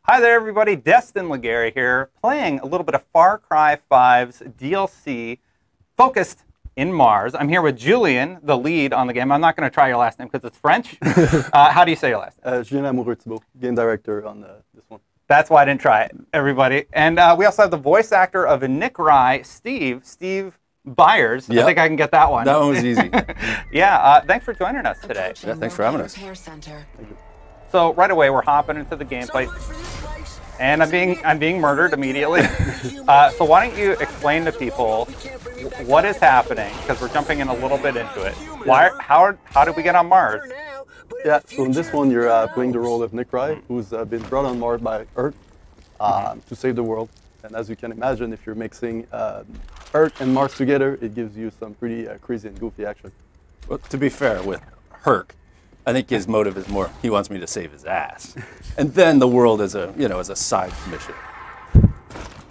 Hi there, everybody. Destin Legary here, playing a little bit of Far Cry 5's DLC, focused in Mars. I'm here with Julien, the lead on the game. I'm not going to try your last name because it's French. How do you say your last name? Julien Lamoureux, game director on this one. That's why I didn't try it, everybody. And we also have the voice actor of Nick Rye, Steve Byers. Yep. I think I can get that one. That one was easy. Yeah, thanks for joining us today. Yeah, thanks for having us. So right away, we're hopping into the gameplay, and I'm being murdered immediately. So why don't you explain to people what is happening? Because we're jumping in a little bit into it. How did we get on Mars? Yeah, so in this one, you're playing the role of Nick Rye, who's been brought on Mars by Earth to save the world. And as you can imagine, if you're mixing Earth and Mars together, it gives you some pretty crazy and goofy action. Well, to be fair with Herc, I think his motive is more he wants me to save his ass, and then the world as a side mission.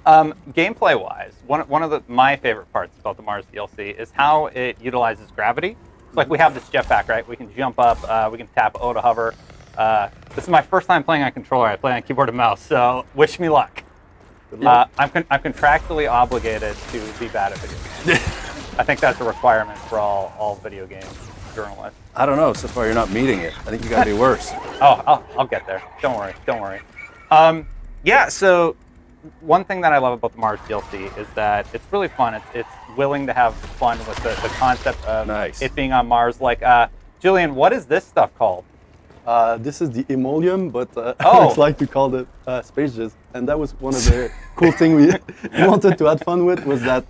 Gameplay-wise, one of my favorite parts about the Mars DLC is how it utilizes gravity. It's like we have this jetpack, right? We can jump up, we can tap O to hover. This is my first time playing on controller. I play on keyboard and mouse, so wish me luck. I'm contractually obligated to be bad at video games. I think that's a requirement for all video game journalists. I don't know. So far, you're not meeting it. I think you got to be worse. Oh, I'll get there. Don't worry. Yeah. So one thing that I love about the Mars DLC is that it's really fun. It's willing to have fun with the concept of it being on Mars. Like, Julien, what is this stuff called? This is the Emolium, but I always like to call it Space Jizz. And that was one of the cool things we wanted to have fun with, was that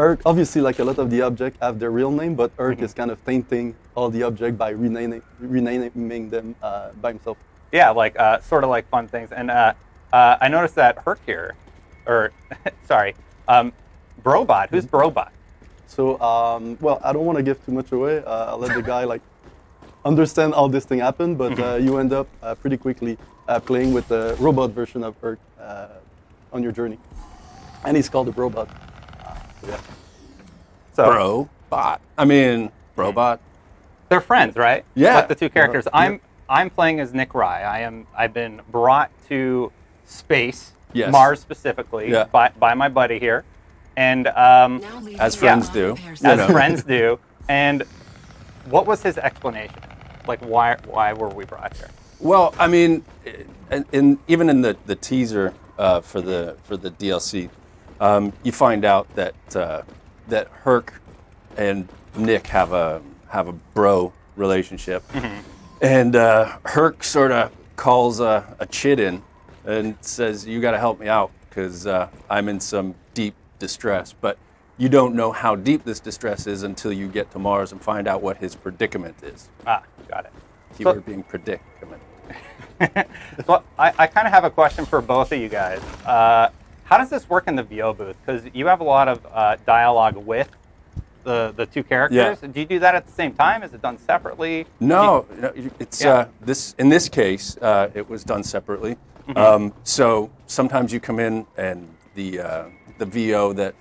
Urk, obviously, like a lot of the objects have their real name, but Urk is kind of tainting all the objects by renaming them by himself. Yeah, like sort of like fun things. And I noticed that Herc here, or sorry, Brobot. Who's Brobot? So, well, I don't want to give too much away. I'll let the guy understand how this thing happened, but you end up pretty quickly playing with the robot version of Earth on your journey. And he's called the Brobot. Yeah. So, Brobot. I mean, Brobot. They're friends, right? Yeah. Like the two characters. I'm playing as Nick Rye. I've been brought to space, Mars specifically, by my buddy here. And as friends do. As friends do. And what was his explanation? Like, why were we brought here? Well, I mean, even in the teaser for the DLC, you find out that that Herc and Nick have a bro relationship, and Herc sort of calls a chit in and says, "You got to help me out because I'm in some deep distress." But you don't know how deep this distress is until you get to Mars and find out what his predicament is. Ah, got it. Keyword being predicament. So I kind of have a question for both of you guys. How does this work in the VO booth? Because you have a lot of dialogue with the two characters. Yeah. Do you do that at the same time? Is it done separately? No, it's in this case it was done separately. So sometimes you come in and the VO that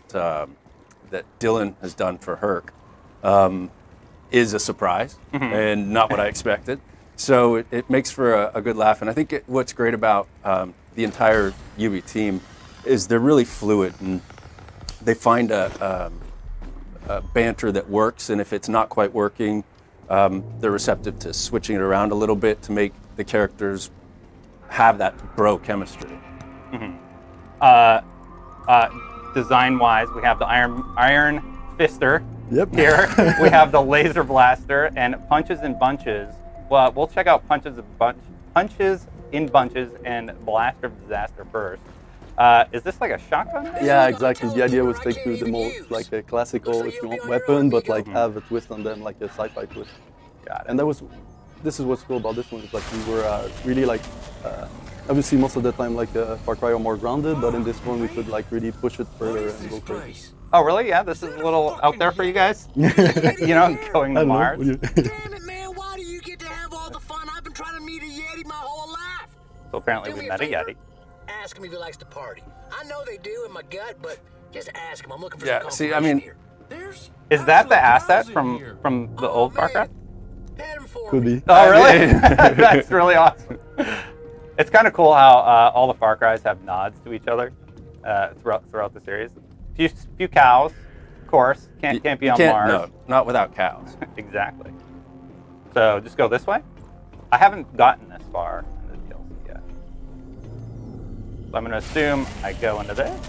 Dylan has done for Herc is a surprise and not what I expected. So it makes for a good laugh. And I think what's great about the entire Ubi team is they're really fluid, and they find a banter that works. And if it's not quite working, they're receptive to switching it around a little bit to make the characters have that bro chemistry. Design-wise, we have the Iron Fister here. We have the Laser Blaster and Punches in Bunches. Well, we'll check out Punches in Bunches and Blaster of Disaster first. Is this like a shotgun? Yeah, exactly. The idea was take to the most like a classical, if you want, weapon, but like have a twist on them, like a sci-fi twist. Got it. And this is what's cool about this one, is like we were really like, obviously most of the time like Far Cry are more grounded, but in this one we could like really push it further and go further. Oh really? Yeah, this is a little out there for you guys? You know, going to Mars? Damn it, man, why do you get to have all the fun? I've been trying to meet a Yeti my whole life. So apparently we met a Yeti. Ask him if he likes to party. I know they do in my gut, but just ask him. I'm looking for some see, I mean, here. Is that the asset from the old Far Cry? Could be. Oh, really? That's really awesome. It's kind of cool how all the Far Cries have nods to each other throughout the series. Few cows, of course. Can't be on Mars. No, not without cows. Exactly. So just go this way. I haven't gotten this far in the DLC yet. So I'm going to assume I go into this.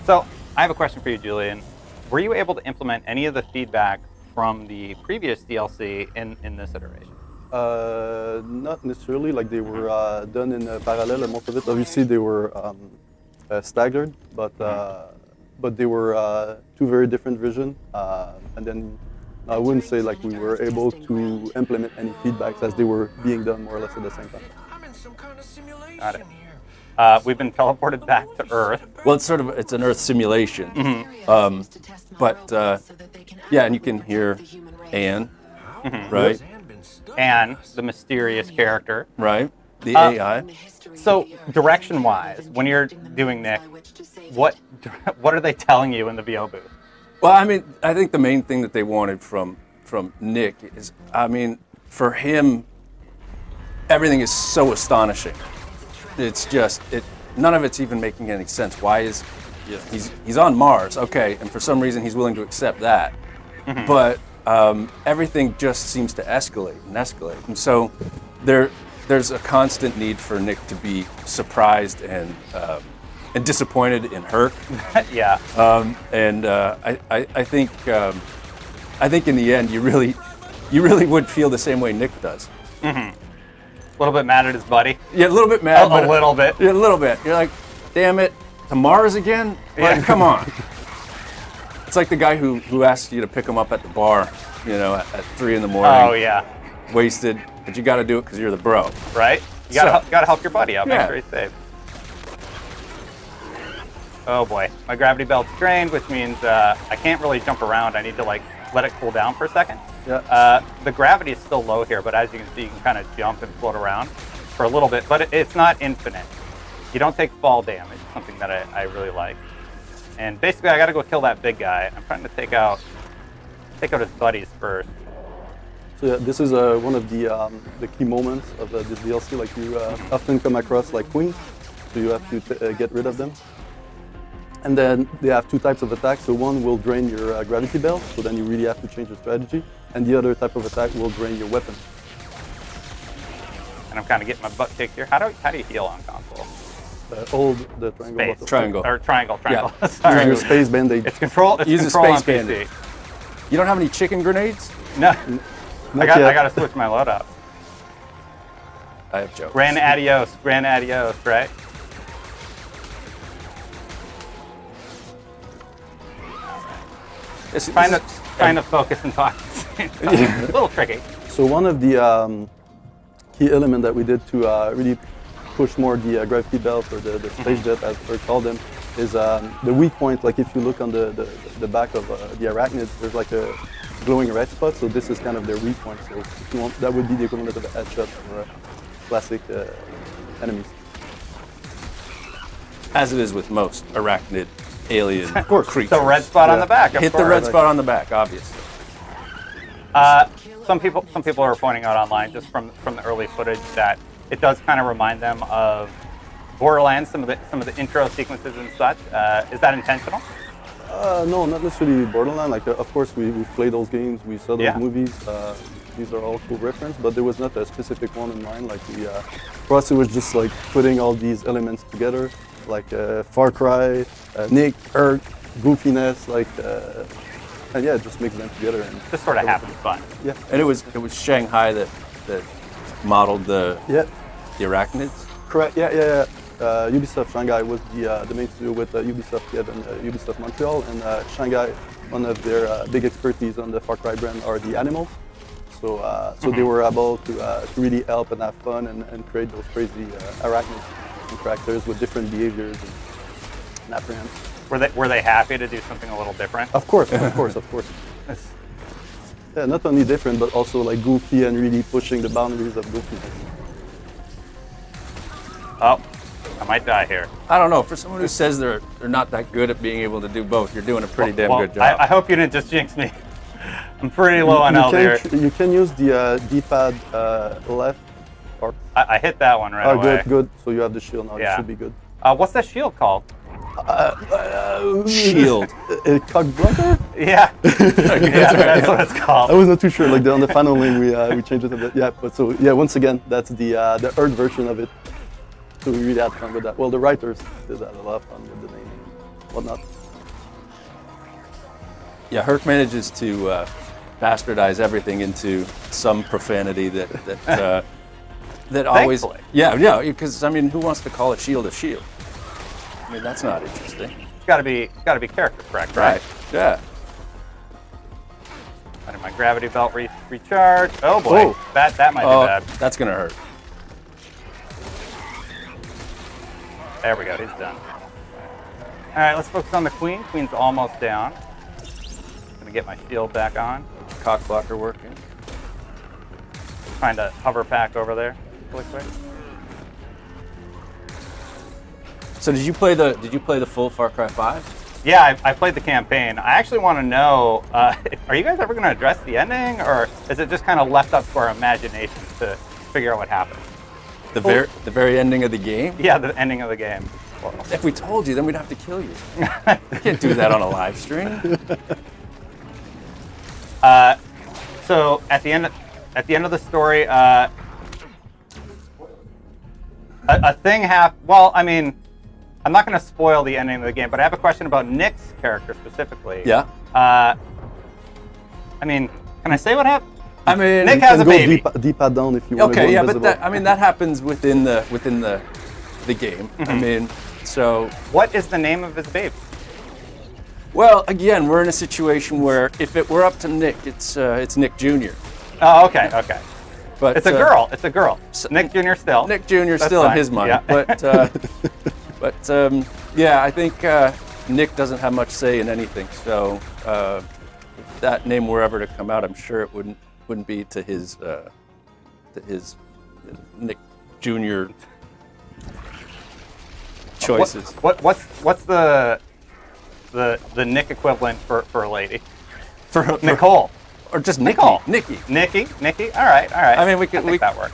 So I have a question for you, Julien. Were you able to implement any of the feedback from the previous DLC in this iteration? Not necessarily. Like they were done in parallel. Most of it, obviously, they were staggered, but they were two very different visions. And then I wouldn't say like we were able to implement any feedbacks as they were being done more or less at the same time. I'm in some kind of simulation Got it. here. We've been teleported back to Earth. Well, it's an Earth simulation. Yeah, and you can hear Anne, right? And the mysterious character. Right, the AI. So direction-wise, when you're doing Nick, what are they telling you in the VO booth? Well, I mean, I think the main thing that they wanted from Nick is, I mean, for him, everything is so astonishing. It's just none of it's even making any sense. Why is he's on Mars, okay, and for some reason he's willing to accept that, but everything just seems to escalate and escalate, and so there's a constant need for Nick to be surprised and disappointed in her. Yeah. I think in the end you really would feel the same way Nick does. A little bit mad at his buddy. Yeah, a little bit mad. A little bit. Yeah, a little bit. You're like, damn it, to Mars again? Like, Yeah. come on. It's like the guy who asked you to pick him up at the bar, at 3 in the morning. Oh yeah. Wasted, but you got to do it because you're the bro. Right? You gotta help your buddy out. Yeah. Make sure he's safe. Oh boy, my gravity belt's drained, which means I can't really jump around. I need to let it cool down for a second. Yeah. The gravity is still low here, but as you can see, you can kind of jump and float around for a little bit, but it's not infinite. You don't take fall damage, something that I really like. And basically, I got to go kill that big guy. I'm trying to take out his buddies first. So yeah, this is one of the key moments of this DLC. Like you often come across like queens, so you have to get rid of them. And then they have two types of attacks. So one will drain your gravity belt, so then you really have to change your strategy. And the other type of attack will drain your weapon. And I'm kind of getting my butt kicked here. How do you heal on console? Hold the triangle Space. button. Triangle. Or triangle. Yeah. Sorry. Use your space band-aid. It's control. It's Use a control on space PC. bandit. You don't have any chicken grenades? No. I yet. got to switch my loadout. I have jokes. Grand adios, right? It's Trying to focus and talk. A little tricky. So one of the key elements that we did to really push more the gravity belt or the space jet, as we call them, is the weak point. Like if you look on the back of the arachnids, there's like a glowing red spot. So this is kind of their weak point. So if you want, that would be the equivalent of a headshot for classic enemies. as it is with most arachnid alien creatures. The red spot on the back. Of Hit course. the red spot on the back, obviously. Some people are pointing out online, just from the early footage, that it does kind of remind them of Borderlands, some of the intro sequences and such. Is that intentional? No, not necessarily Borderlands. Like, of course, we've played those games, we saw those movies. These are all cool references, but there was not a specific one in mind. Like, for us, it was just like putting all these elements together, like Far Cry, Nick, Erk, goofiness, like, and yeah, just mix them together and just sort of having fun. Yeah, and it was Shanghai that modeled the arachnids. Correct. Yeah. Ubisoft Shanghai was the main studio with Ubisoft Kiev and Ubisoft Montreal, and Shanghai, one of their big expertise on the Far Cry brand are the animals. So they were able to really help and have fun and create those crazy arachnids and characters with different behaviors and apprehensions. Were they happy to do something a little different? Of course. Yeah, not only different, but also like goofy and really pushing the boundaries of goofiness. Oh, I might die here. I don't know. For someone who says they're not that good at being able to do both, you're doing a pretty damn good job. I hope you didn't just jinx me. I'm pretty low on health here. You can use the D-pad left. Or I hit that one right away. Oh, good. So you have the shield now. Yeah. It should be good. What's that shield called? Shield. A cock blocker? Yeah. Yeah, that's what it's called. I was not too sure. Like on the final link, we changed it a bit. Yeah, but so yeah, once again, that's the Earth version of it. So we really had fun with that. Well, the writers did have a lot of fun with the name and whatnot. Yeah, Herc manages to bastardize everything into some profanity that always. Yeah, because I mean, who wants to call a shield a shield? I mean, that's not interesting. It's got to be character correct, right? Yeah. Letting my gravity belt recharge. Oh boy, that might be bad. That's gonna hurt. There we go. He's done. All right, let's focus on the queen. Queen's almost down. Gonna get my shield back on. Cock blocker working. Trying to hover pack over there really quick. So did you play the full Far Cry 5? Yeah, I played the campaign. I actually want to know, are you guys ever going to address the ending, or is it just kind of left up to our imagination to figure out what happened? The very ending of the game? Yeah, the ending of the game. Well, if we told you, then we'd have to kill you. You can't do that on a live stream. So at the end of the story, a thing happened. Well, I mean, I'm not going to spoil the ending of the game, but I have a question about Nick's character specifically. Yeah. I mean, can I say what happened? I mean, Nick has a baby. D-pad down if you want to go invisible. But that happens within the game. Mm-hmm. I mean, so what is the name of his baby? Well, again, we're in a situation where if it were up to Nick, it's Nick Jr. Oh, okay. But it's a girl. It's a girl. Nick Jr. still. Nick Jr. still fine. in his mind. Yeah. But yeah, I think Nick doesn't have much say in anything. So if that name were ever to come out, I'm sure it wouldn't be to his Nick Jr. choices. What's the Nick equivalent for a lady? For Nicole. Or just Nicole. Nikki. All right. I mean, we make that work.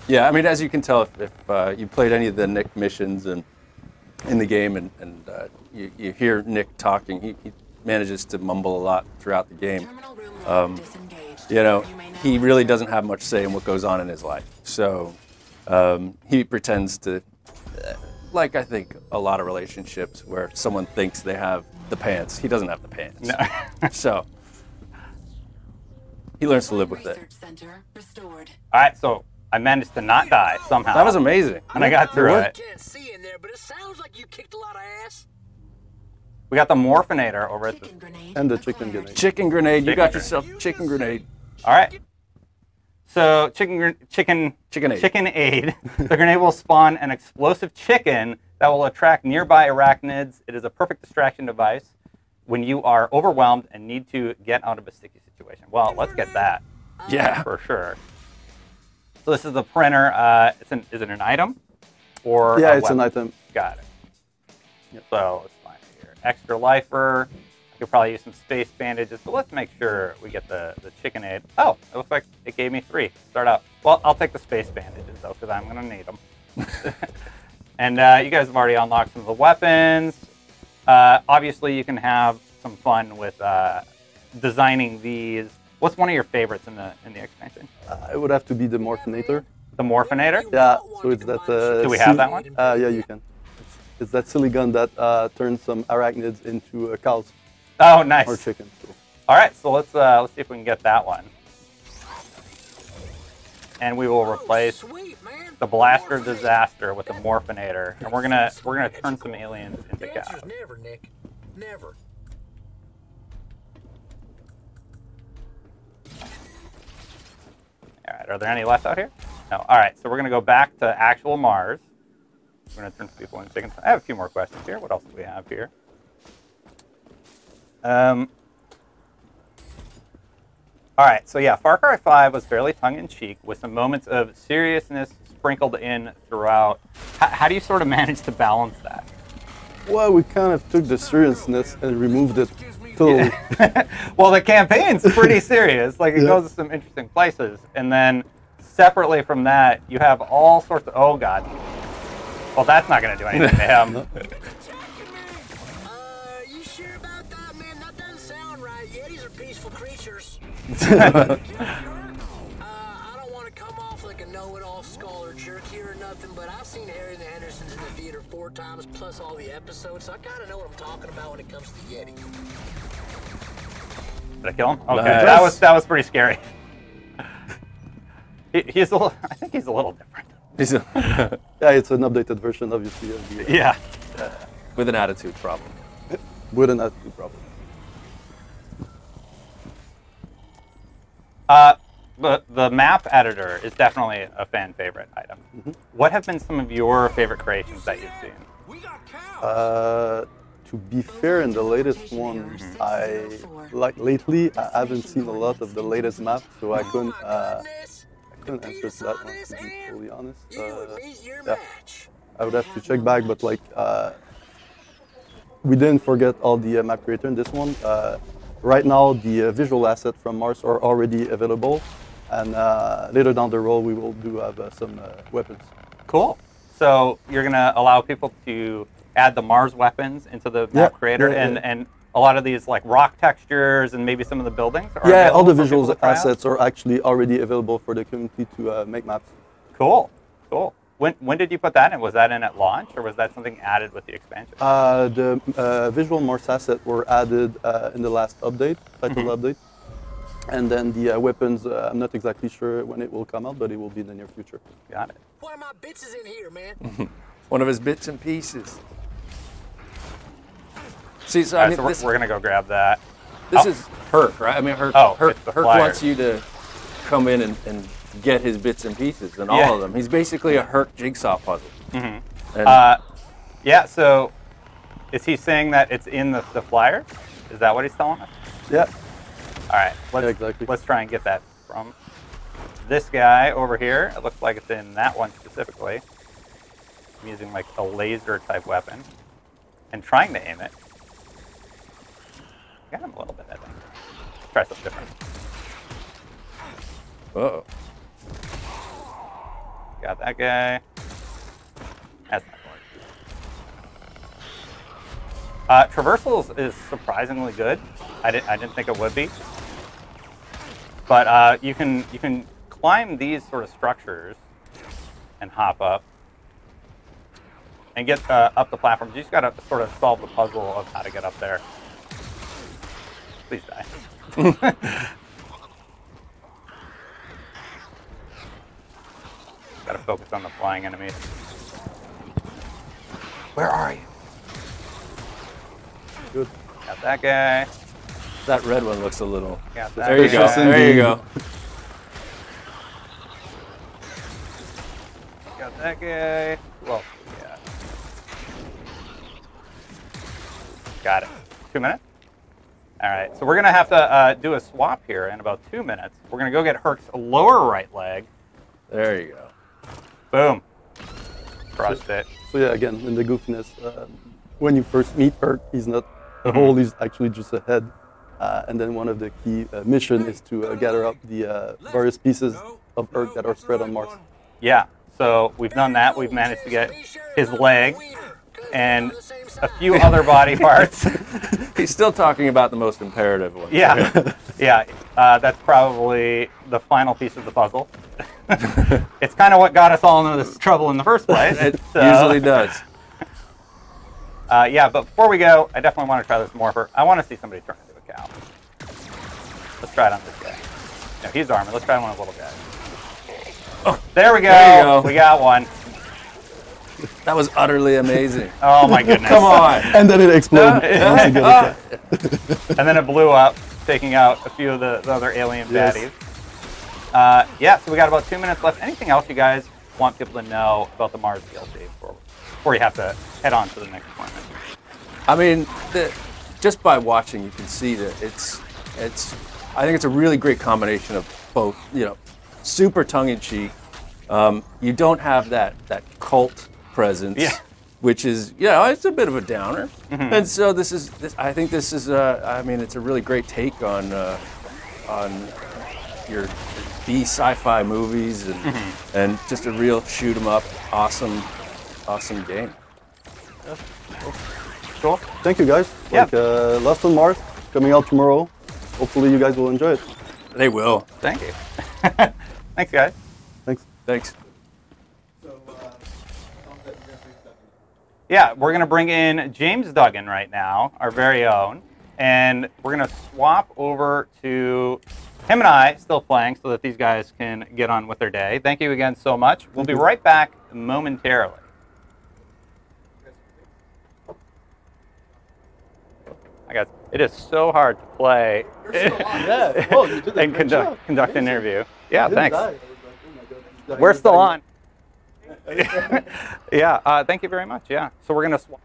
Yeah, I mean, as you can tell, if you played any of the Nick missions and in the game, and you hear Nick talking, he manages to mumble a lot throughout the game. You know, he really doesn't have much say in what goes on in his life. So he pretends to, like I think a lot of relationships where someone thinks they have the pants. He doesn't have the pants. No. So he learns to live with it. All right, so I managed to not die somehow. That was amazing. And I got through it. Can't see in there, but it sounds like you kicked a lot of ass. We got the Morphinator over at the... And the chicken grenade. Chicken grenade. You got yourself chicken grenade. All right. So chicken aid. The grenade will spawn an explosive chicken that will attract nearby arachnids. It is a perfect distraction device when you are overwhelmed and need to get out of a sticky situation. Well, let's get that. Yeah, for sure. So this is the printer. Is it an item or yeah, a it's weapon? an item. Got it. Yep. So let's find it here. Extra lifer. I could probably use some space bandages, but let's make sure we get the chicken aid. Oh, it looks like it gave me 3. Start out. Well, I'll take the space bandages though, because I'm gonna need them. And you guys have already unlocked some of the weapons. Obviously, you can have some fun with designing these. What's one of your favorites in the expansion? It would have to be the Morphinator. The Morphinator? Yeah, so it's that... Do we have that one? Yeah, you can. It's that silly gun that turns some arachnids into cows. Oh, nice. Or chickens. So. All right, so let's see if we can get that one. And we will replace the Blaster Disaster with the Morphinator, and we're gonna turn some aliens into cows. Never, Nick. Never. All right, are there any left out here? No. All right, so we're gonna go back to actual Mars. We're gonna turn some people into chickens. I have a few more questions here. What else do we have here? All right, so yeah, Far Cry 5 was fairly tongue-in-cheek with some moments of seriousness sprinkled in throughout. How do you sort of manage to balance that? Well, we kind of took the seriousness and removed it Totally. Well, the campaign's pretty serious. Like, it goes to some interesting places. And then, separately from that, you have all sorts of... Oh, God. Well, that's not going to do anything to him. You sure about that, man? That doesn't sound right. Yetis are peaceful creatures. I don't want to come off like a know-it-all scholar jerk here or nothing, but I've seen Harry and the Hendersons in the theater 4 times, plus all the episodes, so I kind of know what I'm talking about when it comes to Yeti. Did I kill him? Okay, Nice. that was pretty scary. He's a little... I think he's a little different. Yeah, it's an updated version, obviously. Of the, Yeah. With an attitude problem. With an attitude problem. The map editor is definitely a fan favorite item. What have been some of your favorite creations that you've seen? To be fair, in the latest one, lately I haven't seen a lot of the latest maps, so I couldn't answer to that one, to be fully honest. Yeah, I would have to check back, but like we didn't forget all the map creator in this one. Right now, the visual assets from Mars are already available, and later down the road we will have some weapons. Cool. So you're gonna allow people to add the Mars weapons into the map creator, and a lot of these like rock textures and maybe some of the buildings are Yeah, all the available for people visual to try out? assets are actually already available for the community to make maps. Cool. Cool. When did you put that in? Was that in at launch, or was that something added with the expansion? The visual Mars assets were added in the last update, title update. And then the weapons, I'm not exactly sure when it will come out, but it will be in the near future. Got it. One of my bits is in here, man. One of his bits and pieces. See, so All I right, mean, so we're gonna go grab that. this is Herc, right? I mean, Herc it's the Herc flyer. wants you to come in and get his bits and pieces and all of them. He's basically a Herc jigsaw puzzle. And Yeah. So, is he saying that it's in the flyer? Is that what he's telling us? Yeah. All right. Let's try and get that from this guy over here. It looks like it's in that one specifically. I'm using like a laser type weapon and trying to aim it. Got him a little bit, I think. Let's try something different. Uh-oh. Got that guy. That's not going. Traversals is surprisingly good. I didn't think it would be. But you can climb these sort of structures and hop up and get up the platforms. You just got to sort of solve the puzzle of how to get up there. Please die. Got to focus on the flying enemies. Where are you? Good. Got that guy. That red one looks a little... Got that There you go. guy. There you go. Got that guy. Well, yeah. Got it. 2 minutes? All right, so we're going to have to do a swap here in about 2 minutes. We're going to go get Herc's lower right leg. There you go. Boom. Crushed it. So yeah, again, in the goofiness, when you first meet Herc, he's not a hole, he's actually just a head. And then one of the key mission is to gather up the various pieces of Herc that are spread on Mars. Yeah, so we've done that. We've managed to get his leg and a few other body parts. He's still talking about the most imperative one. Yeah, yeah. That's probably the final piece of the puzzle. It's kind of what got us all into this trouble in the first place. It usually does. Yeah, but before we go, I definitely want to try this morpher. I want to see somebody turn into a cow. Let's try it on this guy. No, he's armored. Let's try one of the little guys. Oh, there we go. There you go. We got one. That was utterly amazing. Oh my goodness. Come on. And then it exploded. Once you get it. And then it blew up, taking out a few of the other alien Yes. baddies. Yeah, so we got about 2 minutes left. Anything else you guys want people to know about the Mars DLC before you have to head on to the next appointment? I mean, just by watching, you can see that it's. I think it's a really great combination of both. You know, super tongue-in-cheek. You don't have that cult presence. Yeah. which is, it's a bit of a downer. And so I think this is, I mean, it's a really great take on your B sci-fi movies and just a real shoot 'em up, awesome game. Cool. Thank you, guys. Yeah. Lost on Mars coming out tomorrow. Hopefully, you guys will enjoy it. They will. Thank you. Thanks, guys. Thanks. Yeah, we're going to bring in James Duggan right now, our very own, and we're going to swap over to him and I still playing so that these guys can get on with their day. Thank you again so much. We'll be right back momentarily. Hi, guys. It is so hard to play and conduct an interview. Yeah, thanks. We're still on. Yeah, thank you very much. Yeah, so we're going to swap.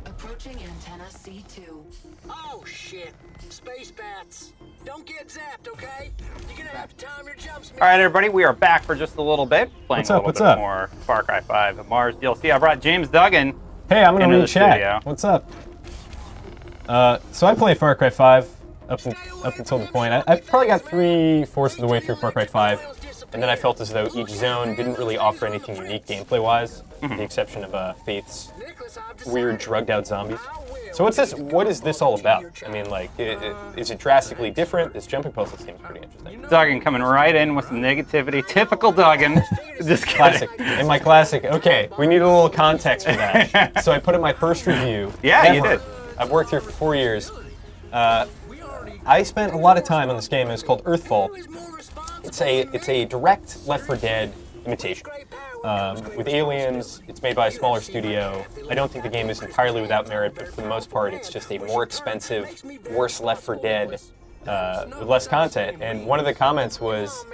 Approaching antenna C2. Oh, shit. Space bats. Don't get zapped, okay? You're gonna have to time your jumps, man. All right, everybody, we are back for just a little bit, playing a little bit more Far Cry 5 Mars DLC. I brought James Duggan. Hey, I'm gonna read chat. Studio. What's up? So I played Far Cry 5 up until the point. I probably got 3/4 of the way through Far Cry 5, and then I felt as though each zone didn't really offer anything unique gameplay-wise, with the exception of Faith's weird, drugged-out zombies. So what is this all about? I mean, like, is it drastically different? This jumping puzzle seems pretty interesting. Duggan coming right in with some negativity. Typical Duggan. Just kidding. Classic. In my classic, okay, we need a little context for that. So I put in my first review. Yeah, ever. you did. I've worked here for 4 years. I spent a lot of time on this game. It's called Earthfall. It's a direct Left 4 Dead imitation. With aliens, it's made by a smaller studio. I don't think the game is entirely without merit, but for the most part, it's just a more expensive, worse Left 4 Dead with less content. And one of the comments was,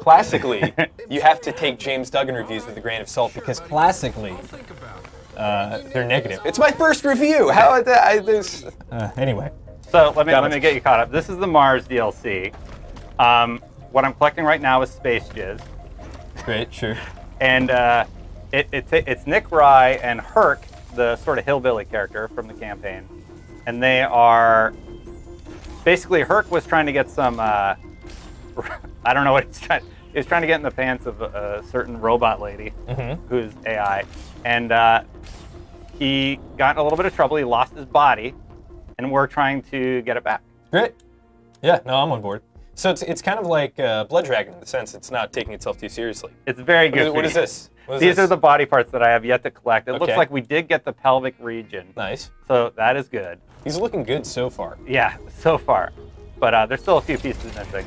classically, you have to take James Duggan reviews with a grain of salt because classically, they're negative. It's my first review. How there's anyway. So let me get you caught up. This is the Mars DLC. What I'm collecting right now is Space Jizz. Great, sure. And it's Nick Rye and Herc, the sort of hillbilly character from the campaign. And they are... Basically, Herc was trying to get some... I don't know what he's trying... He was trying to get in the pants of a certain robot lady who's AI. And he got in a little bit of trouble. He lost his body. And we're trying to get it back. Great. Yeah, no, I'm on board. So it's kind of like Blood Dragon in the sense it's not taking itself too seriously. It's very good. What is this? These are the body parts that I have yet to collect. It looks like we did get the pelvic region. Nice. So that is good. He's looking good so far. Yeah, so far. But there's still a few pieces missing.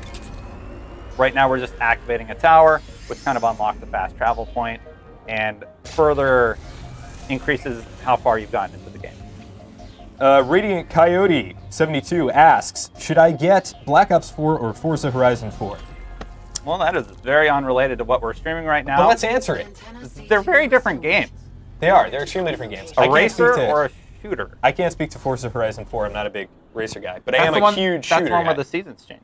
Right now we're just activating a tower, which kind of unlocks the fast travel point and further increases how far you've gotten into the game. Radiant Coyote 72 asks, should I get Black Ops 4 or Forza Horizon 4? Well, that is very unrelated to what we're streaming right now. But let's answer it. They're very different games. They are. They're extremely different games. A racer or a shooter? I can't speak to Forza Horizon 4. I'm not a big racer guy, but I am a huge shooter That's the one guy. where the seasons change.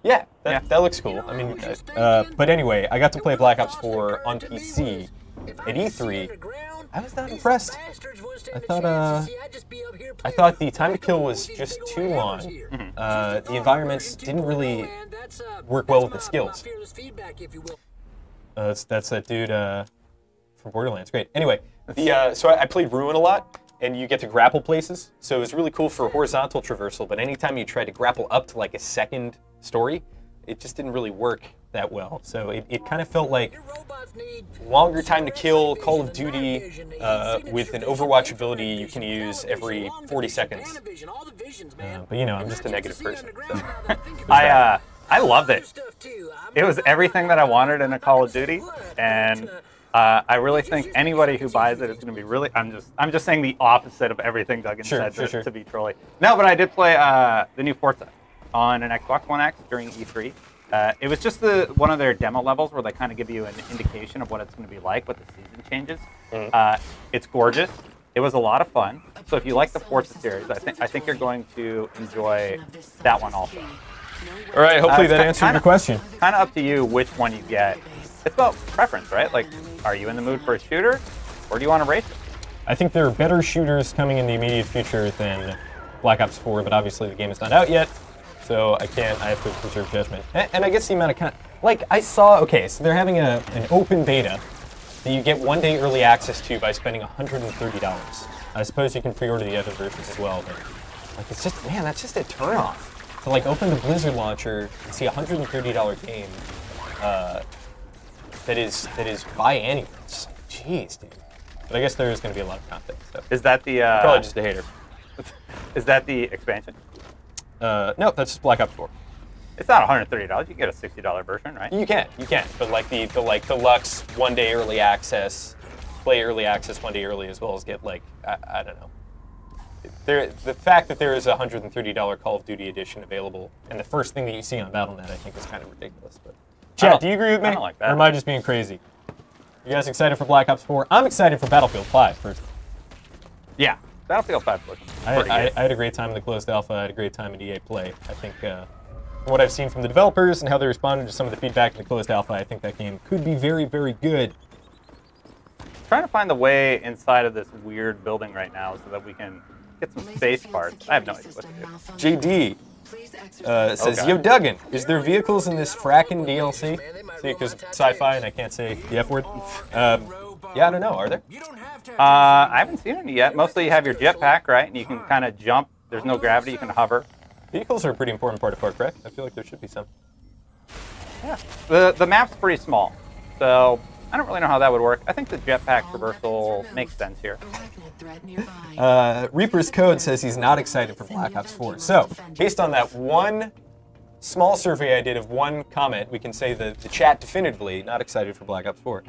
Yeah, that looks cool. I mean, but anyway, I got to play Black Ops 4 on PC at E3. I was not impressed. I thought the time to kill was just too long. The environments didn't really work well with the skills. That's that dude from Borderlands. Great. Anyway, so I played Ruin a lot, and you get to grapple places. So it was really cool for horizontal traversal, but anytime you tried to grapple up to like a second story, it just didn't really work that well. So it kind of felt like longer time to kill Call of Duty with an Overwatch ability you can use every 40 seconds. But you know, I'm just a negative person. So. I loved it. It was everything that I wanted in a Call of Duty, and I really think anybody who buys it is going to be really. I'm just saying the opposite of everything Duggan said to be trolly. No, but I did play the new Forza on an Xbox One X during E3. It was just one of their demo levels where they kind of give you an indication of what it's going to be like with the season changes. It's gorgeous. It was a lot of fun. So if you like the Forza series, I think you're going to enjoy that one also. All right, hopefully that answered your question. Kind of up to you which one you get. It's about preference, right? Like, are you in the mood for a shooter, or do you want to race it? I think there are better shooters coming in the immediate future than Black Ops 4, but obviously the game is not out yet. So I have to preserve judgment. And I guess the amount of like I saw, okay, so they're having an open beta that you get 1 day early access to by spending $130. I suppose you can pre-order the other versions as well, but like it's just, man, that's just a turnoff. To like open the Blizzard launcher and see a $130 game that is biannual. It's like, jeez, dude. But I guess there is going to be a lot of content. So. Is that the probably just a hater? Is that the expansion? No, that's just Black Ops 4. It's not $130. You can get a $60 version, right? You can. But like the deluxe 1 day early access, play early access 1 day early, as well as get like I don't know. The fact that there is a $130 Call of Duty edition available, and the first thing that you see on BattleNet, I think is kind of ridiculous. But Chad, do you agree with me? I don't like that. Or am I just being crazy? You guys excited for Black Ops 4? I'm excited for Battlefield 5 first. Yeah. Battlefield 5 looks pretty good. I had a great time in the closed alpha. I had a great time in EA Play. I think from what I've seen from the developers and how they responded to some of the feedback in the closed alpha, I think that game could be very, very good. Trying to find the way inside of this weird building right now so that we can get some space parts. I have no idea what to do. JD says, Yo, Duggan, is there vehicles in this frackin' DLC? See, because sci-fi and I can't say the F word. Yeah, I don't know. Are there? I haven't seen any yet. Mostly you have your jetpack, right? And you can kind of jump. There's no gravity. You can hover. Vehicles are a pretty important part of Far Cry. I feel like there should be some. Yeah. The map's pretty small, so I don't really know how that would work. I think the jetpack traversal makes sense here. Reaper's Code says he's not excited for Black Ops 4. So, based on that one small survey I did of one comment, we can say that the chat definitively not excited for Black Ops 4.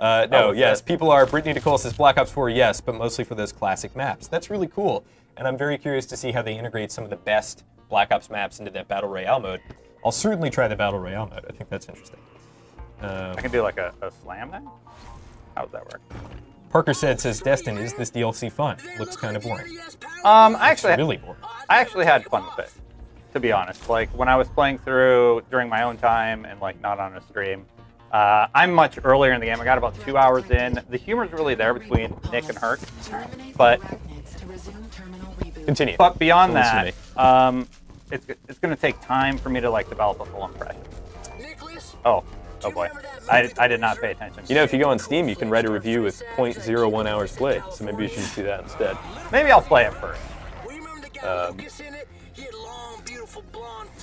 No, yes, people are. Brittany Nicole says Black Ops 4, yes, but mostly for those classic maps. That's really cool, and I'm very curious to see how they integrate some of the best Black Ops maps into that Battle Royale mode. I'll certainly try the Battle Royale mode. I think that's interesting. I can do like a slam then? How does that work? Parker says, Destin, is this DLC fun? Looks kind of boring. Really boring. I actually had fun with it, to be honest. Like when I was playing through during my own time and like not on a stream, I'm much earlier in the game. I got about 2 hours in. The humor's really there between Nick and Hurt, but continue. But beyond that, it's going to take time for me to like develop a full impression. Oh boy, I did not pay attention. You know, if you go on Steam, you can write a review with 0.01 hours played. So maybe you should do that instead. Maybe I'll play it first.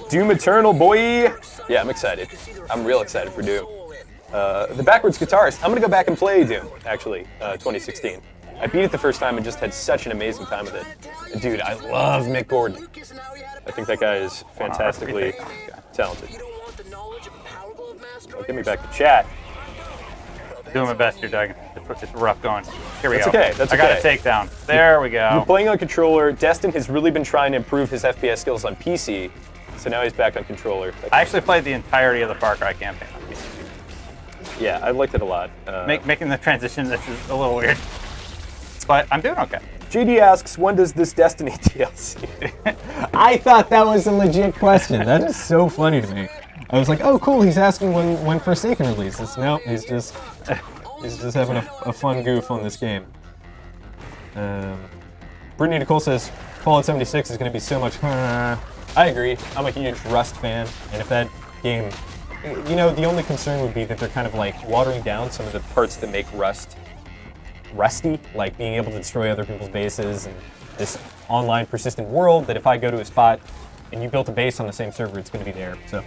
Doom Eternal, boy! Yeah, I'm excited. I'm real excited for Doom. The backwards guitarist. I'm gonna go back and play Doom, actually, 2016. I beat it the first time and just had such an amazing time with it. And dude, I love Mick Gordon. I think that guy is fantastically talented. Well, get me back to chat. Doing my best here, Doug. It's rough going. Here we go. Okay, that's okay. I got a takedown. There we go. You're playing on controller. Destin has really been trying to improve his FPS skills on PC, so now he's back on controller. I actually played the entirety of the Far Cry campaign on PC. Yeah, I liked it a lot. Making the transition, this is a little weird. But I'm doing okay. JD asks, when does this Destiny DLC? I thought that was a legit question. That is so funny to me. I was like, oh, cool, he's asking when Forsaken releases. No, he's just having a fun goof on this game. Brittany Nicole says, Fallout 76 is going to be so much fun. I agree. I'm a huge Rust fan, and if that game... You know, the only concern would be that they're kind of like watering down some of the parts that make Rust rusty, like being able to destroy other people's bases and this online persistent world that if I go to a spot and you built a base on the same server, it's going to be there. So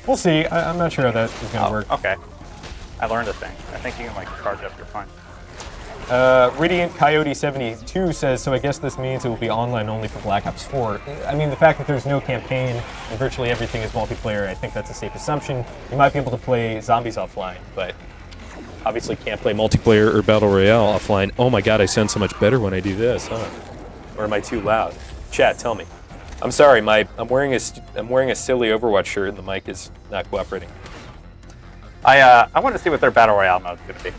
we'll see. I'm not sure how that is going to work. Okay. I learned a thing. I think you can like charge up your punch. Radiant Coyote 72 says, so I guess this means it will be online only for Black Ops 4. I mean, the fact that there's no campaign and virtually everything is multiplayer, I think that's a safe assumption. You might be able to play zombies offline, but obviously can't play multiplayer or Battle Royale offline. Oh my god, I sound so much better when I do this, huh? Or am I too loud? Chat, tell me. I'm sorry, I'm wearing a silly Overwatch shirt and the mic is not cooperating. I want to see what their Battle Royale mode is going to be.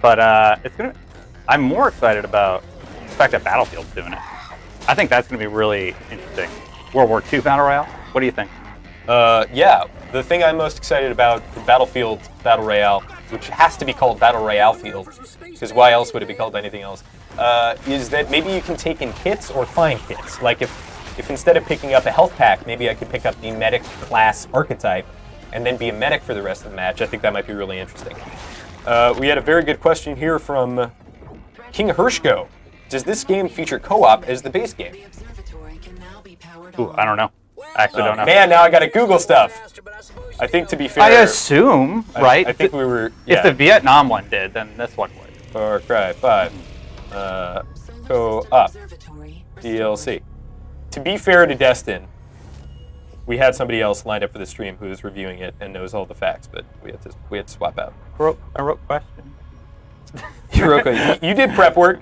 But I'm more excited about the fact that Battlefield's doing it. I think that's going to be really interesting. World War II Battle Royale? What do you think? Yeah, the thing I'm most excited about the Battlefield Battle Royale, which has to be called Battle Royale Field, because why else would it be called anything else, is that maybe you can take in kits or find kits. Like if instead of picking up a health pack, maybe I could pick up the medic class archetype and then be a medic for the rest of the match. I think that might be really interesting. We had a very good question here from King Hershko. Does this game feature co-op as the base game? Ooh, I don't know. I actually don't know. Man, now I gotta Google stuff. I think to be fair... I assume, right? I think we were... Yeah. If the Vietnam one did, then this one would. Far Cry 5. Co-op. DLC. To be fair to Destin, we had somebody else lined up for the stream who is reviewing it and knows all the facts, but we had to swap out. I wrote question. You did prep work.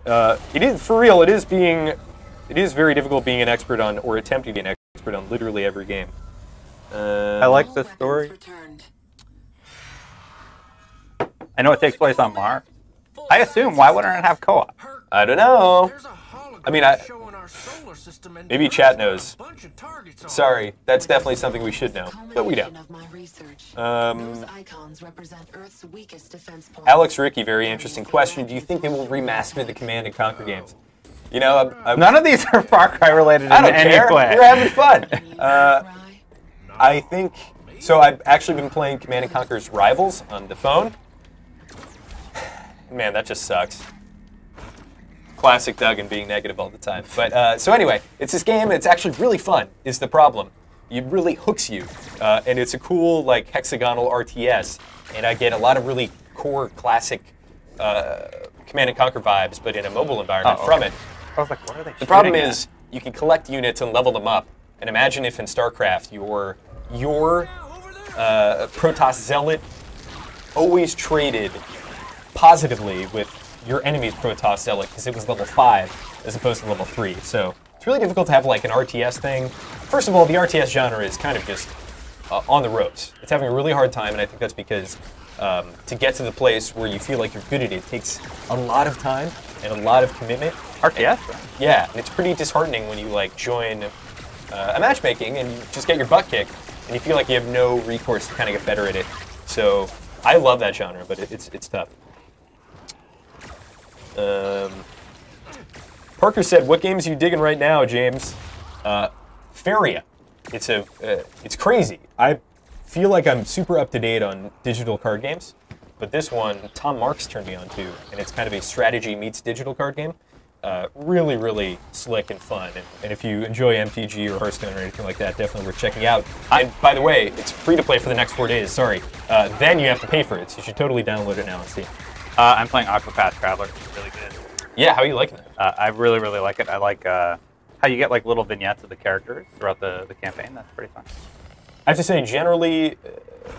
It is for real. It is very difficult being an expert on or attempting to be an expert on literally every game. I like this story. I know it takes place on Mars. I assume, why wouldn't it have co-op? I don't know. I mean, maybe chat knows. Sorry, that's definitely something we should know, but we don't. Alex Ricky, very interesting question. Do you think they will remaster the Command & Conquer games? You know, none of these are Far Cry related in any way. We're having fun. I think so. I've actually been playing Command & Conquer's Rivals on the phone. Man, that just sucks. Classic Doug and being negative all the time. But so anyway, it's this game. It's actually really fun. Is the problem? It really hooks you, and it's a cool like hexagonal RTS. And I get a lot of really core classic Command & Conquer vibes, but in a mobile environment from it. I was like, what are they? The problem is you can collect units and level them up. And imagine if in StarCraft your Protoss Zealot always traded positively with your enemy's Protoss Zealot because it was level 5 as opposed to level 3. So it's really difficult to have like an RTS thing. First of all, the RTS genre is kind of just on the ropes. It's having a really hard time, and I think that's because to get to the place where you feel like you're good at it takes a lot of time and a lot of commitment. RTS? Yeah, and it's pretty disheartening when you like join a matchmaking and you just get your butt kicked, and you feel like you have no recourse to kind of get better at it. So I love that genre, but it's tough. Parker said, "What games are you digging right now, James?" Faria. It's crazy. I feel like I'm super up to date on digital card games, but this one Tom Marks turned me on to, and it's kind of a strategy meets digital card game. Really, really slick and fun. And if you enjoy MTG or Hearthstone or anything like that, definitely worth checking out. And by the way, it's free to play for the next 4 days. Sorry. Then you have to pay for it, so you should totally download it now and see. I'm playing Octopath Traveler. It's really good. Yeah, how are you liking that? I really, really like it. I like how you get like little vignettes of the characters throughout the campaign. That's pretty fun. I have to say, generally,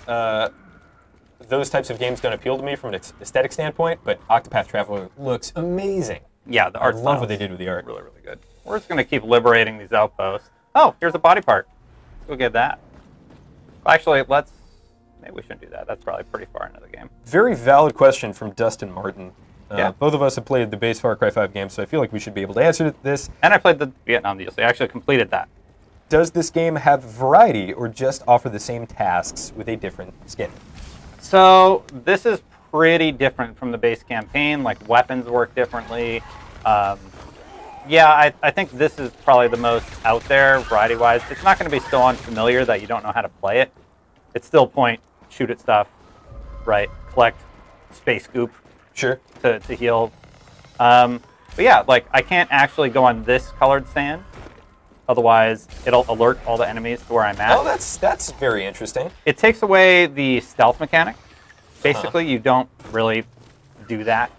those types of games don't appeal to me from an aesthetic standpoint, but Octopath Traveler looks amazing. Yeah, the art. I love what they did with the art. Really, really good. We're just going to keep liberating these outposts. Oh, here's a body part. Let's go get that. Actually, maybe we shouldn't do that. That's probably pretty far into the game. Very valid question from Dustin Martin. Yeah. Both of us have played the base Far Cry 5 game, so I feel like we should be able to answer this. And I played the Vietnam DLC. I actually completed that. Does this game have variety or just offer the same tasks with a different skin? So this is pretty different from the base campaign. Like weapons work differently. Yeah, I think this is probably the most out there variety-wise. It's not going to be so unfamiliar that you don't know how to play it. It's still point, shoot at stuff, right? Collect space goop. Sure. To heal. But yeah, like I can't actually go on this colored sand. Otherwise, it'll alert all the enemies to where I'm at. Oh, that's very interesting. It takes away the stealth mechanic. Basically, you don't really do that.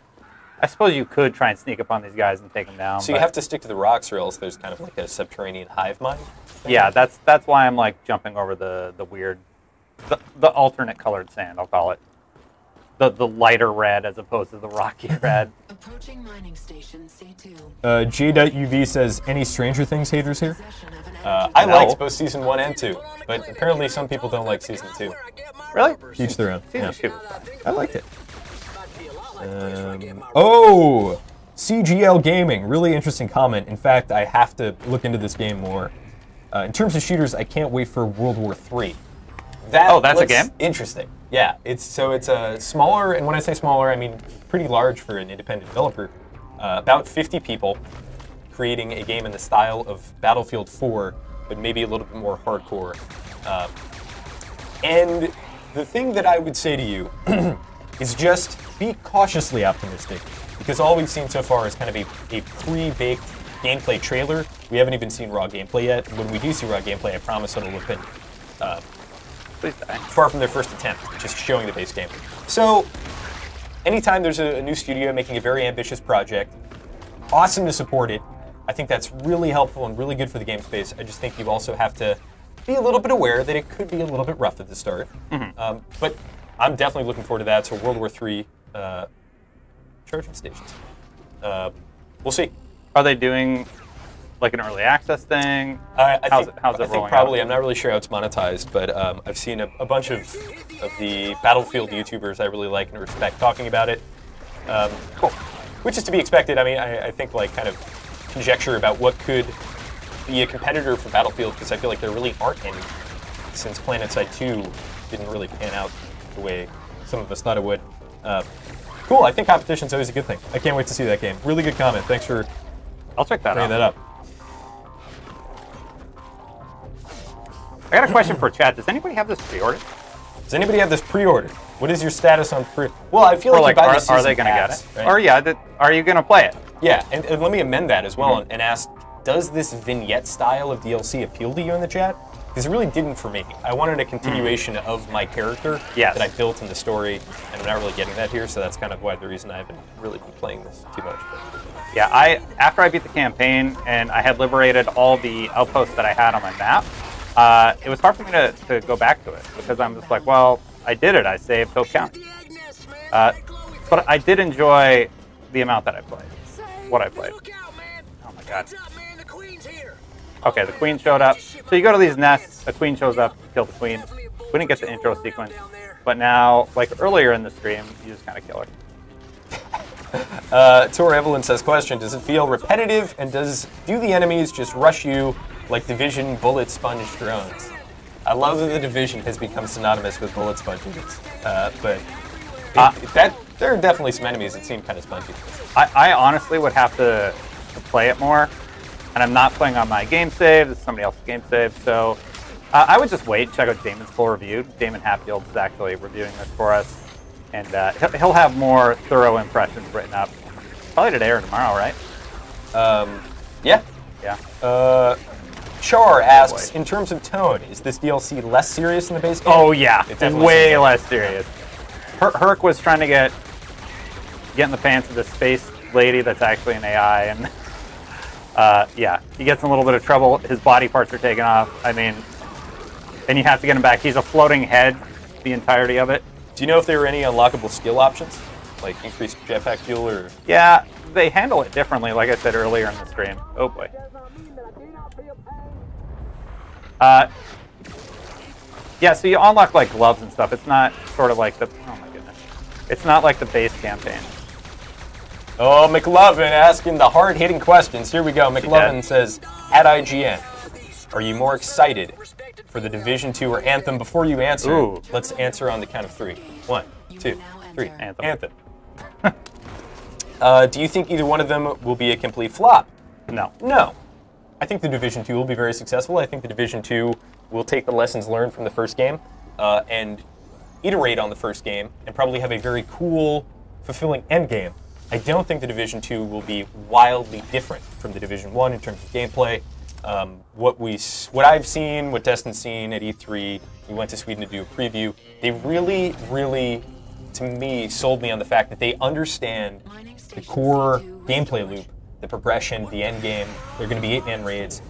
I suppose you could try and sneak up on these guys and take them down. So you have to stick to the rocks, or else there's kind of like a subterranean hive mind thing? Yeah, that's why I'm like jumping over the weird, the alternate colored sand, I'll call it. The lighter red as opposed to the rocky red. Approaching mining station C2. J.UV says, any Stranger Things haters here? I liked both Season 1 and 2, but apparently some people don't like Season 2. Really? Each their own. Season 2 was fun. I liked it. Oh! CGL Gaming, really interesting comment. In fact, I have to look into this game more. In terms of shooters, I can't wait for World War III. That's a game? Interesting. Yeah, it's a smaller, and when I say smaller, I mean pretty large for an independent developer. About 50 people creating a game in the style of Battlefield 4, but maybe a little bit more hardcore. And the thing that I would say to you is just be cautiously optimistic, because all we've seen so far is kind of a pre-baked gameplay trailer. We haven't even seen raw gameplay yet. When we do see raw gameplay, I promise it'll have been far from their first attempt, just showing the base game. So, anytime there's a new studio making a very ambitious project, awesome to support it. I think that's really helpful and really good for the game space. I just think you also have to be a little bit aware that it could be a little bit rough at the start. Mm-hmm. But I'm definitely looking forward to that. So World War III charging stations. We'll see. Are they doing like an early access thing? How's it rolling I think probably. I'm not really sure how it's monetized, but I've seen a bunch of the Battlefield YouTubers I really like and respect talking about it. Cool. Which is to be expected. I mean, I think like kind of conjecture about what could be a competitor for Battlefield, because I feel like there really aren't any, since PlanetSide 2 didn't really pan out the way some of us thought it would. Cool. I think competition's always a good thing. I can't wait to see that game. Really good comment. Thanks for I'll check that bringing out. that up. I got a question for chat. Does anybody have this pre-ordered? Does anybody have this pre-ordered? What is your status on pre? Well, I feel like, you buy the are they going to get it? Right? Or yeah, are you going to play it? Yeah, and let me amend that as well and ask, does this vignette style of DLC appeal to you in the chat? Because it really didn't for me. I wanted a continuation of my character that I built in the story, and I'm not really getting that here, so that's kind of why the reason I haven't really been playing this too much. But. Yeah, after I beat the campaign and I had liberated all the outposts that I had on my map, it was hard for me to go back to it, because I'm just like, well, I did it. I saved Hope County. But I did enjoy the amount that I played, what I played. Oh my god. Okay, the queen showed up. So you go to these nests, a queen shows up, you kill the queen. We didn't get the intro sequence, but now, like earlier in the stream, you just kind of kill her. Tor Evelyn says, question, does it feel repetitive, and do the enemies just rush you like Division bullet sponge drones? I love that the Division has become synonymous with bullet sponges, but there are definitely some enemies that seem kind of spongy. I honestly would have to play it more, and I'm not playing on my game save. This is somebody else's game save, so I would just wait and check out Damon's full review. Damon Hatfield is actually reviewing this for us, and he'll have more thorough impressions written up. Probably today or tomorrow, right? Yeah. Yeah. Char asks, in terms of tone, is this DLC less serious than the base game? Oh yeah, It definitely way seems less serious. Herc was trying to get in the pants of this space lady that's actually an AI, and yeah, he gets in a little bit of trouble. His body parts are taken off. I mean, and you have to get him back. He's a floating head the entirety of it. Do you know if there were any unlockable skill options, like increased jetpack fuel or? Yeah, they handle it differently, like I said earlier in the stream. Oh boy. Yeah, so you unlock like gloves and stuff. It's not sort of like the, oh my goodness. It's not like the base campaign. Oh, McLovin asking the hard-hitting questions. Here we go. McLovin says, at IGN, are you more excited for the Division 2 or Anthem? Before you answer, Ooh. let's answer on the count of 3. 1, 2, 3. Anthem. Do you think either one of them will be a complete flop? No. No. I think the Division 2 will be very successful. I think the Division 2 will take the lessons learned from the first game and iterate on the first game and probably have a very cool, fulfilling end game. I don't think the Division 2 will be wildly different from the Division 1 in terms of gameplay. What I've seen, what Destin's seen at E3, we went to Sweden to do a preview. They really, really, to me, sold me on the fact that they understand the core gameplay loop, the progression, the end game. They're going to be 8-man raids.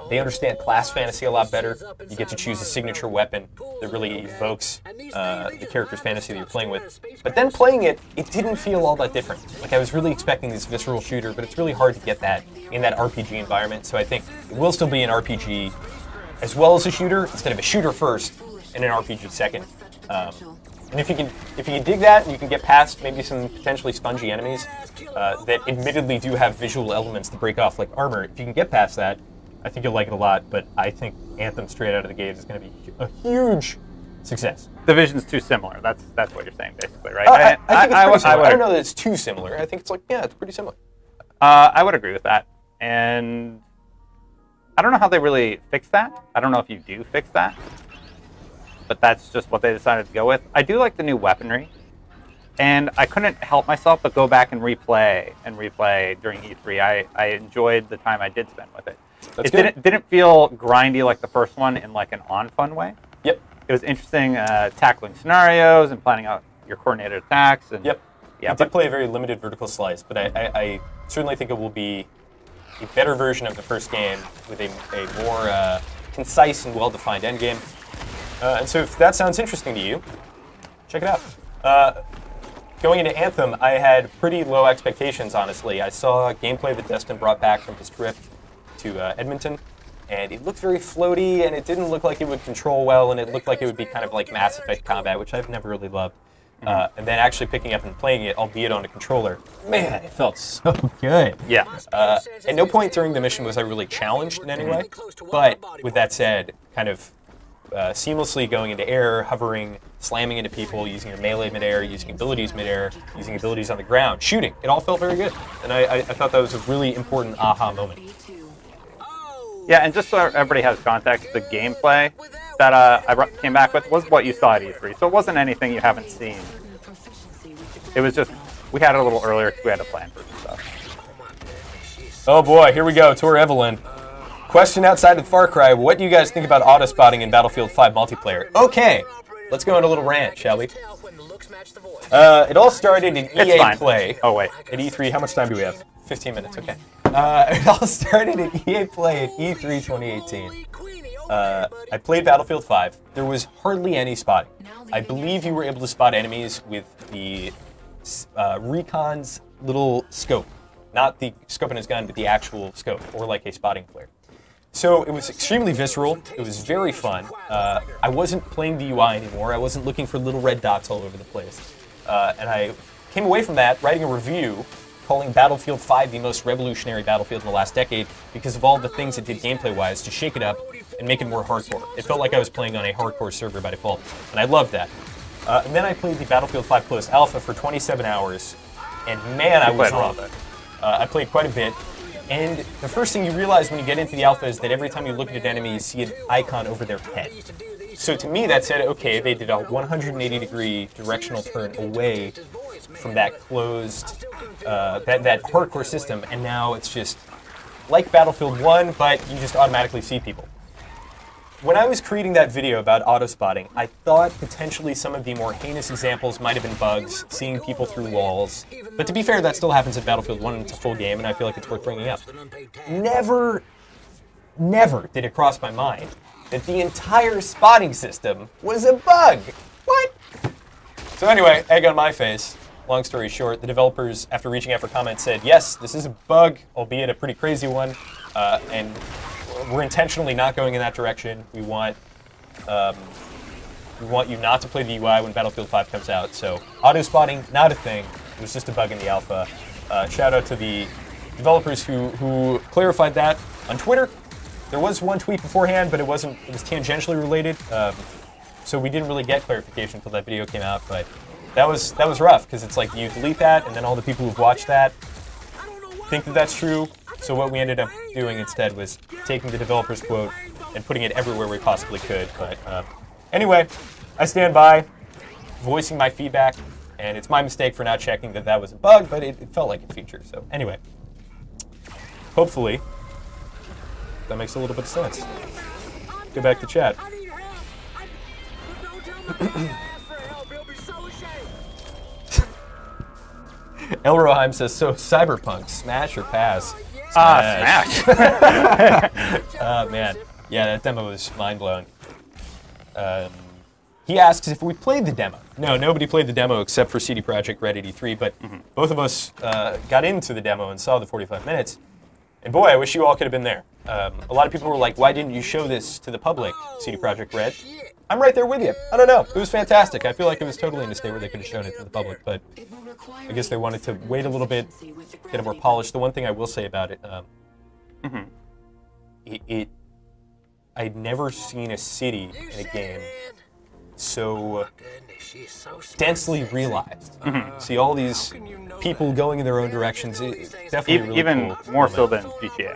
They understand class fantasy a lot better. You get to choose a signature weapon that really evokes the character's fantasy that you're playing with. But then playing it, it didn't feel all that different. Like, I was really expecting this visceral shooter, but it's really hard to get that in that RPG environment. So I think it will still be an RPG as well as a shooter, instead of a shooter first and an RPG second. And if you can dig that, and you can get past maybe some potentially spongy enemies that admittedly do have visual elements to break off like armor, if you can get past that, I think you'll like it a lot. But I think Anthem straight out of the gate is going to be a huge success. Division's too similar. That's what you're saying, basically, right? I think it's pretty similar. I don't know that it's too similar. similar. I think it's like, yeah, it's pretty similar. I would agree with that. And I don't know how they really fix that. I don't know if you do fix that. But that's just what they decided to go with. I do like the new weaponry. And I couldn't help myself but go back and replay during E3. I enjoyed the time I did spend with it. It didn't feel grindy like the first one in like an on-fun way. Yep. It was interesting tackling scenarios and planning out your coordinated attacks. And yep. Yeah, it did play a very limited vertical slice, but I certainly think it will be a better version of the first game with a more concise and well-defined endgame. And so if that sounds interesting to you, check it out. Going into Anthem, I had pretty low expectations, honestly. I saw gameplay that Destin brought back from his trip to Edmonton, and it looked very floaty, and it didn't look like it would control well, and it looked like it would be kind of like Mass Effect combat, which I've never really loved. And then actually picking up and playing it, albeit on a controller, man, it felt so good. Yeah. At no point during the mission was I really challenged in any way, but with that said, kind of seamlessly going into air, hovering, slamming into people, using your melee midair, using abilities midair, using abilities on the ground, shooting. It all felt very good. And I thought that was a really important aha moment. Yeah, and just so everybody has context, the gameplay that I came back with was what you saw at E3. So it wasn't anything you haven't seen. It was just, we had it a little earlier because we had to plan for some stuff. Oh boy, here we go, Tor Evelyn. Question outside of Far Cry, what do you guys think about auto-spotting in Battlefield 5 multiplayer? Okay, let's go on a little rant, shall we? It all started in EA Play. Oh, wait. At E3, how much time do we have? 15 minutes, okay. It all started in EA Play at E3 2018. I played Battlefield 5. There was hardly any spotting. I believe you were able to spot enemies with the Recon's little scope. Not the scope in his gun, but the actual scope, or like a spotting flare. So it was extremely visceral. It was very fun. I wasn't playing the UI anymore. I wasn't looking for little red dots all over the place. And I came away from that writing a review calling Battlefield 5 the most revolutionary Battlefield in the last decade because of all the things it did gameplay-wise to shake it up and make it more hardcore. It felt like I was playing on a hardcore server by default, and I loved that. And then I played the Battlefield 5 Closed Alpha for 27 hours, and man, I was wrong. I played quite a bit, and the first thing you realize when you get into the alpha is that every time you look at an enemy, you see an icon over their head. So to me, that said, okay, they did a 180-degree directional turn away from that closed, that hardcore system, and now it's just like Battlefield 1, but you just automatically see people. When I was creating that video about auto-spotting, I thought potentially some of the more heinous examples might have been bugs, seeing people through walls. But to be fair, that still happens in Battlefield 1, and it's a full game, and I feel like it's worth bringing up. Never did it cross my mind that the entire spotting system was a bug. What? So anyway, egg on my face. Long story short, the developers, after reaching out for comments, said, yes, this is a bug, albeit a pretty crazy one, and we're intentionally not going in that direction. We want you not to play the UI when Battlefield 5 comes out. So auto-spotting, not a thing. It was just a bug in the alpha. Shout out to the developers who clarified that on Twitter. There was one tweet beforehand, but it was tangentially related. So we didn't really get clarification until that video came out, but that was rough, because it's like you delete that, and then all the people who've watched that think that that's true. So what we ended up doing instead was taking the developer's quote and putting it everywhere we possibly could. But anyway, I stand by voicing my feedback, and it's my mistake for not checking that that was a bug, but it felt like a feature. So anyway, hopefully that makes a little bit of sense. Go back to chat. Elroheim says, so Cyberpunk, smash or pass? Smash. Oh, man. Yeah, that demo was mind-blowing. He asks if we played the demo. No, nobody played the demo except for CD Projekt Red 83, but both of us got into the demo and saw the 45 minutes. And boy, I wish you all could have been there. A lot of people were like, why didn't you show this to the public, CD Projekt Red? I'm right there with you. I don't know. It was fantastic. I feel like it was totally in a state where they could have shown it to the public, but I guess they wanted to wait a little bit, get it more polished. The one thing I will say about it, I'd never seen a city in a game so densely realized. See all these people going in their own directions. It's definitely really even cool more so than GTA.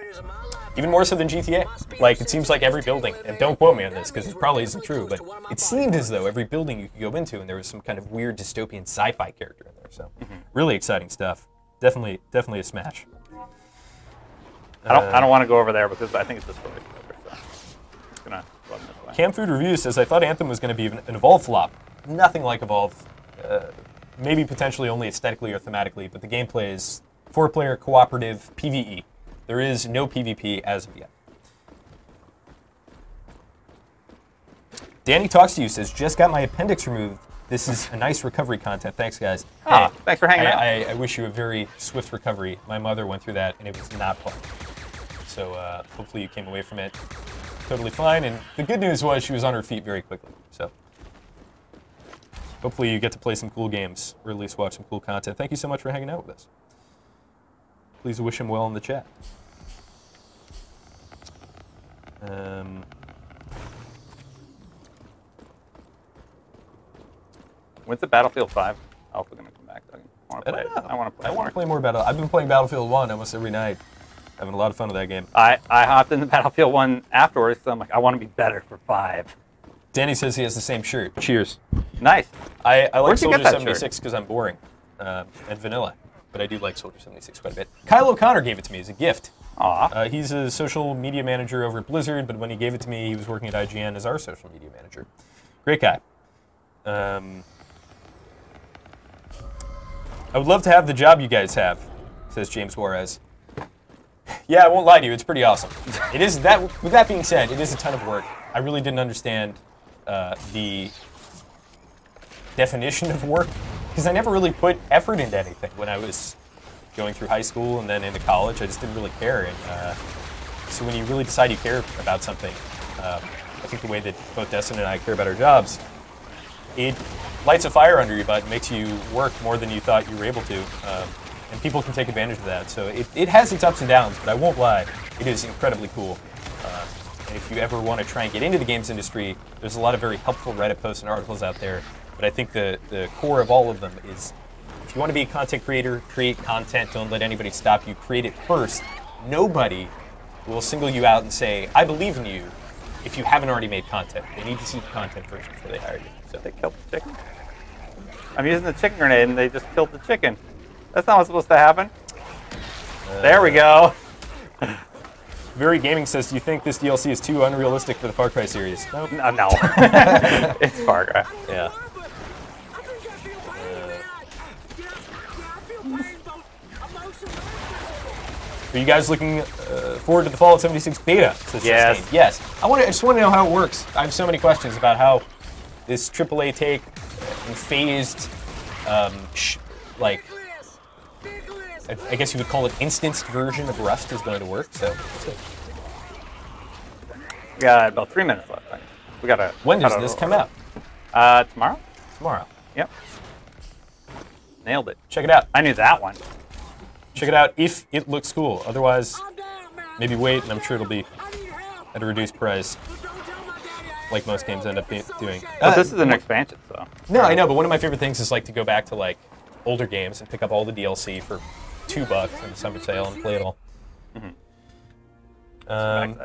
Even more so than GTA. Like, it seems like every building, and don't quote me on this, because it probably isn't true, but it seemed as though every building you could go into, and there was some kind of weird dystopian sci-fi character in there. So, really exciting stuff. Definitely a smash. I don't want to go over there because I think it's a spoiler. So I'm just gonna run this way. Cam Food Reviews says, I thought Anthem was going to be an Evolve flop. Nothing like Evolve. Maybe potentially only aesthetically or thematically, but the gameplay is 4-player cooperative PvE. There is no PvP as of yet. Danny Talks to You says, just got my appendix removed. This is a nice recovery content. Thanks, guys. Hey, thanks for hanging out. I wish you a very swift recovery. My mother went through that, and it was not fun. So hopefully you came away from it totally fine. And the good news was she was on her feet very quickly. So hopefully you get to play some cool games, or at least watch some cool content. Thank you so much for hanging out with us. Please wish him well in the chat. When's the Battlefield 5 alpha going to come back? I want to play it. I want to play more Battlefield. I've been playing Battlefield 1 almost every night. Having a lot of fun with that game. I hopped into Battlefield 1 afterwards, so I'm like, I want to be better for 5. Danny says he has the same shirt. Cheers. Nice. I like Where'd you get Soldier that 76 because I'm boring and vanilla, but I do like Soldier 76 quite a bit. Kyle O'Connor gave it to me as a gift. Aw. He's a social media manager over at Blizzard, but when he gave it to me, he was working at IGN as our social media manager. Great guy. I would love to have the job you guys have, says James Juarez. Yeah, I won't lie to you, it's pretty awesome. It is that. With that being said, it is a ton of work. I really didn't understand the definition of work because I never really put effort into anything when I was going through high school and then into college. I just didn't really care. And So when you really decide you care about something, I think the way that both Destin and I care about our jobs, it lights a fire under your butt and makes you work more than you thought you were able to. And people can take advantage of that. So it has its ups and downs, but I won't lie, it is incredibly cool. And if you ever want to try and get into the games industry, there's a lot of very helpful Reddit posts and articles out there. But I think the core of all of them is, if you want to be a content creator, create content, don't let anybody stop you, create it first. Nobody will single you out and say, I believe in you, if you haven't already made content. They need to see the content first before they hire you. So They killed the chicken. I'm using the chicken grenade and they just killed the chicken. That's not what's supposed to happen. There we go. Very Gaming says, do you think this DLC is too unrealistic for the Far Cry series? Nope. No. It's Far Cry. Yeah. Are you guys looking forward to the Fallout 76 beta? Yes. Yes. I just want to know how it works. I have so many questions about how this AAA take and phased, I guess you would call it instanced version of Rust is going to work. So, We got about 3 minutes left. Right? We got to. When does this come out? Tomorrow. Tomorrow. Yep. Nailed it. Check it out. I knew that one. Check it out if it looks cool. Otherwise, maybe wait, and I'm sure it'll be at a reduced price, like most games end up doing. But this is an expansion, so. No, I know, but one of my favorite things is like to go back to like older games and pick up all the DLC for $2 in the summer sale and play it all.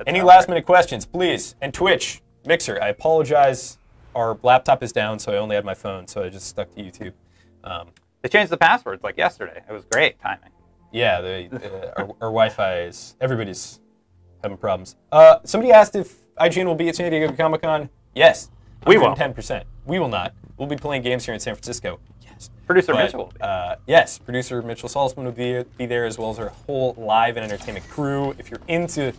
Any last minute questions, please? And Twitch, Mixer, I apologize. Our laptop is down, so I only had my phone, so I just stuck to YouTube. They changed the passwords like yesterday. It was great timing. Yeah, our Wi-Fi is, everybody's having problems. Somebody asked if IGN will be at San Diego Comic-Con. Yes. We will. 10%. We will not. We'll be playing games here in San Francisco. Yes. Producer Mitchell will be. Yes, producer Mitchell Salzman will be there, as well as our whole live and entertainment crew. If you're into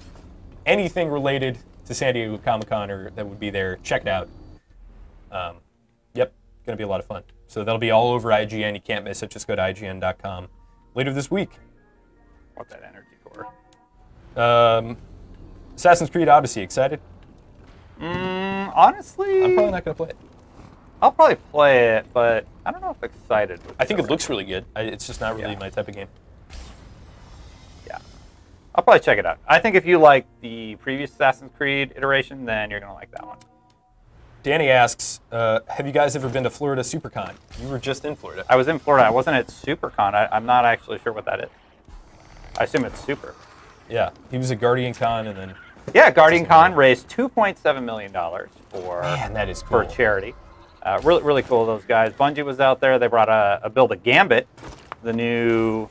anything related to San Diego Comic-Con or that would be there, check it out. Yep, going to be a lot of fun. So that'll be all over IGN. You can't miss it. Just go to IGN.com later this week. What's that energy core? Assassin's Creed Odyssey, excited? Honestly, I'm probably not going to play it. I'll probably play it, but I don't know if excited. I think it looks really good. It's just not really my type of game. Yeah. I'll probably check it out. I think if you like the previous Assassin's Creed iteration, then you're going to like that one. Danny asks, have you guys ever been to Florida SuperCon? You were just in Florida. I was in Florida. I wasn't at SuperCon. I'm not actually sure what that is. I assume it's Super. Yeah, he was at Guardian Con and then... Yeah, Guardian Con raised $2.7 million for, Man, that is cool. for charity. Really, really cool, those guys. Bungie was out there. They brought a build of Gambit, the new,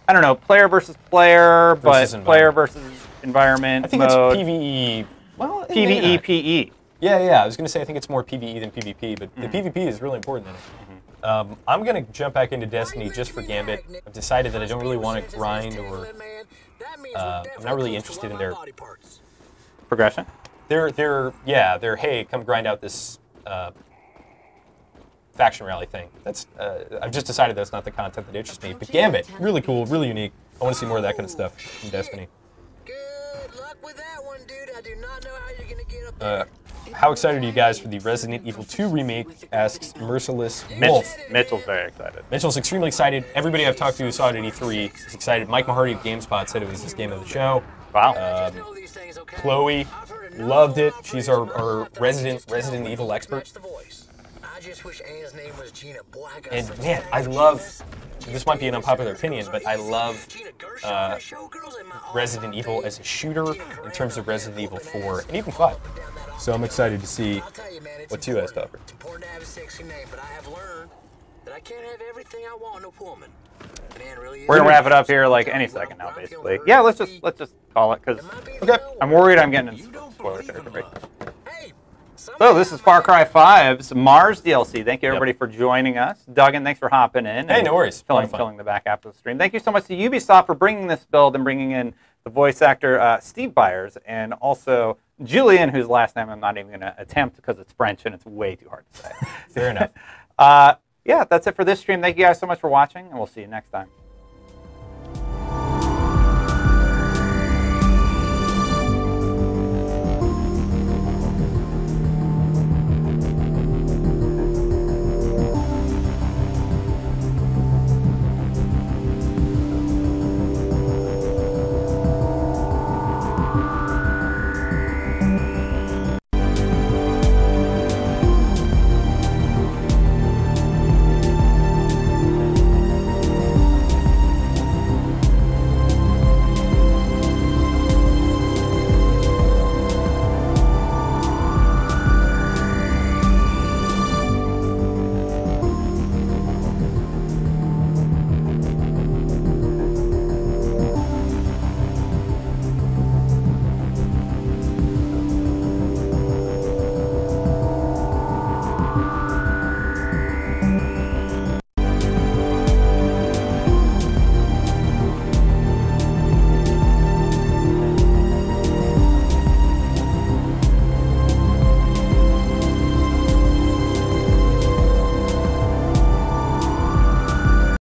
I don't know, player versus player, but player versus environment I think mode. it's PvE. Well, PvE, PE. Yeah, I was going to say I think it's more PvE than PvP, but the PvP is really important in it. I'm going to jump back into Destiny just for Gambit. I've decided that I don't really want to grind or... I'm not really interested in their... Progression? They're hey, come grind out this faction rally thing. That's I've just decided that's not the content that interests me. But Gambit, really cool, really unique. I want to see more of that kind of stuff in Destiny. Good luck with that one, dude. I do not know how you're gonna get up there. How excited are you guys for the Resident Evil 2 remake? Asks Merciless Wolf. Mitchell's very excited. Mitchell's extremely excited. Everybody I've talked to who saw it at E3 is excited. Mike Mahardy of GameSpot said it was his game of the show. Wow. Chloe loved it. She's our resident Evil expert. And man, I love, this might be an unpopular opinion, but I love Resident Evil as a shooter in terms of Resident Evil 4 and even 5. So I'm excited to see what 2 has to offer. We're gonna wrap it up here like any second now, basically. Yeah, let's just call it because I'm worried I'm getting into spoiler territory. So this is Far Cry 5's Mars DLC. Thank you everybody for joining us. Duggan, thanks for hopping in. Hey, no worries. Filling the back half of the stream. Thank you so much to Ubisoft for bringing this build and bringing in the voice actor Steve Byers and also Julien, whose last name I'm not even going to attempt because it's French and it's way too hard to say. Fair enough. Yeah, that's it for this stream. Thank you guys so much for watching, and we'll see you next time.